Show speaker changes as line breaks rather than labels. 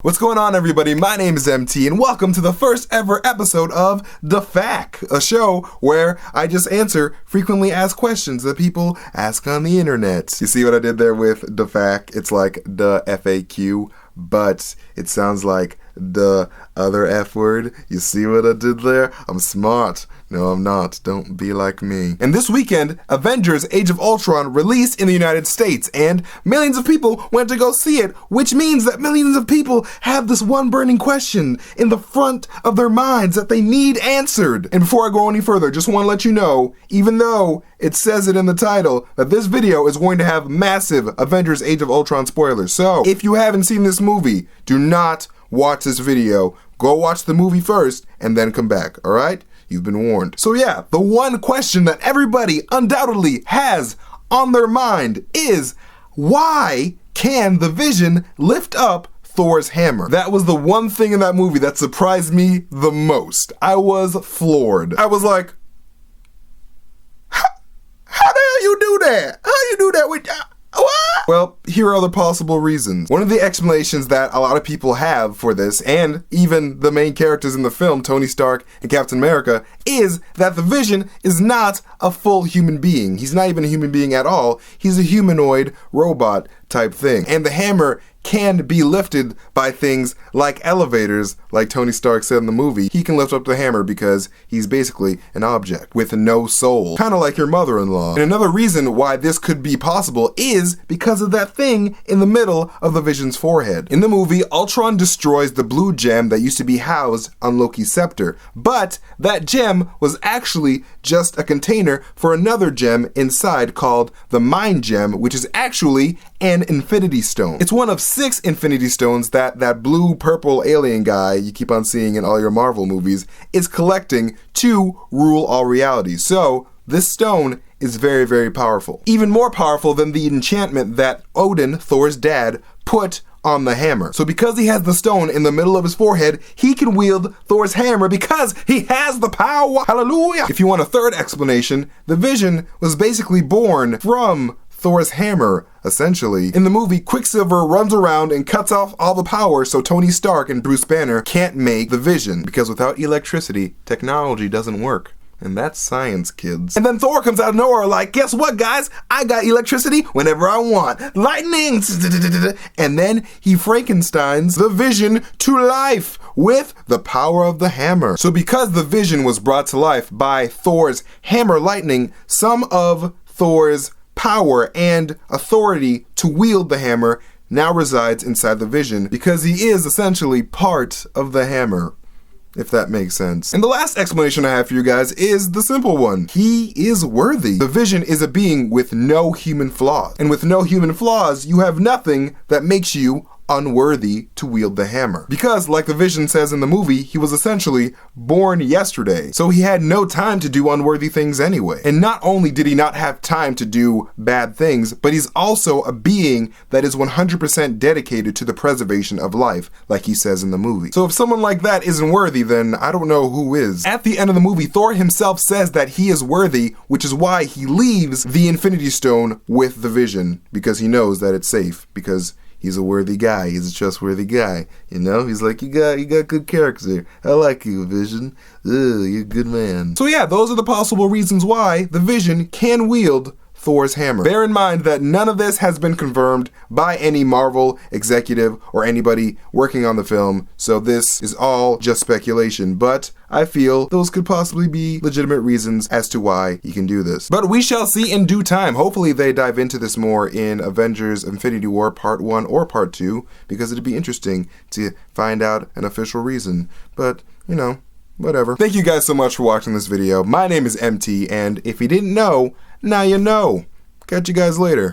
What's going on, everybody? My name is MT, and welcome to the first ever episode of DAFAQ, a show where I just answer frequently asked questions that people ask on the internet. You see what I did there with DAFAQ? It's like the FAQ, but it sounds like the other F word. You see what I did there? I'm smart. No, I'm not. Don't be like me. And this weekend, Avengers Age of Ultron released in the United States, and millions of people went to go see it, which means that millions of people have this one burning question in the front of their minds that they need answered. And before I go any further, just want to let you know, even though it says it in the title, that this video is going to have massive Avengers Age of Ultron spoilers. So, if you haven't seen this movie, do not watch this video. Go watch the movie first, and then come back, alright? You've been warned. So yeah, the one question that everybody undoubtedly has on their mind is, why can the Vision lift up Thor's hammer? That was the one thing in that movie that surprised me the most. I was floored. I was like, how the hell you do that? How you do that with... What? Well, here are the possible reasons. One of the explanations that a lot of people have for this, and even the main characters in the film, Tony Stark and Captain America, is that the Vision is not a full human being. He's not even a human being at all. He's a humanoid robot type thing. And the hammer can be lifted by things like elevators, like Tony Stark said in the movie. He can lift up the hammer because he's basically an object with no soul, kind of like your mother-in-law. And another reason why this could be possible is because of that thing in the middle of the Vision's forehead. In the movie, Ultron destroys the blue gem that used to be housed on Loki's scepter, but that gem was actually just a container for another gem inside called the Mind Gem, which is actually an Infinity Stone. It's one of 6 Infinity Stones that blue purple alien guy you keep on seeing in all your Marvel movies is collecting to rule all realities. So this stone is very, very powerful. Even more powerful than the enchantment that Odin, Thor's dad, put on the hammer. So because he has the stone in the middle of his forehead, he can wield Thor's hammer because he has the power. Hallelujah! If you want a third explanation, the Vision was basically born from Thor's hammer, essentially. In the movie, Quicksilver runs around and cuts off all the power so Tony Stark and Bruce Banner can't make the Vision, because without electricity, technology doesn't work. And that's science, kids. And then Thor comes out of nowhere like, guess what, guys? I got electricity whenever I want. Lightning! And then he Frankensteins the Vision to life with the power of the hammer. So because the Vision was brought to life by Thor's hammer lightning, some of Thor's power and authority to wield the hammer now resides inside the Vision, because he is essentially part of the hammer, if that makes sense. And the last explanation I have for you guys is the simple one. He is worthy. The Vision is a being with no human flaws. And with no human flaws, you have nothing that makes you unworthy to wield the hammer. Because, like the Vision says in the movie, he was essentially born yesterday. So he had no time to do unworthy things anyway. And not only did he not have time to do bad things, but he's also a being that is 100% dedicated to the preservation of life, like he says in the movie. So if someone like that isn't worthy, then I don't know who is. At the end of the movie, Thor himself says that he is worthy, which is why he leaves the Infinity Stone with the Vision, because he knows that it's safe, because he's a worthy guy. He's a trustworthy guy. You know? He's like, you got good character. I like you, Vision. Ugh, you're a good man. So yeah, those are the possible reasons why the Vision can wield Thor's hammer. Bear in mind that none of this has been confirmed by any Marvel executive or anybody working on the film, so this is all just speculation, but I feel those could possibly be legitimate reasons as to why he can do this. But we shall see in due time. Hopefully they dive into this more in Avengers Infinity War Part 1 or Part 2, because it'd be interesting to find out an official reason. But, you know, whatever. Thank you guys so much for watching this video. My name is MT, and if you didn't know, now you know. Catch you guys later.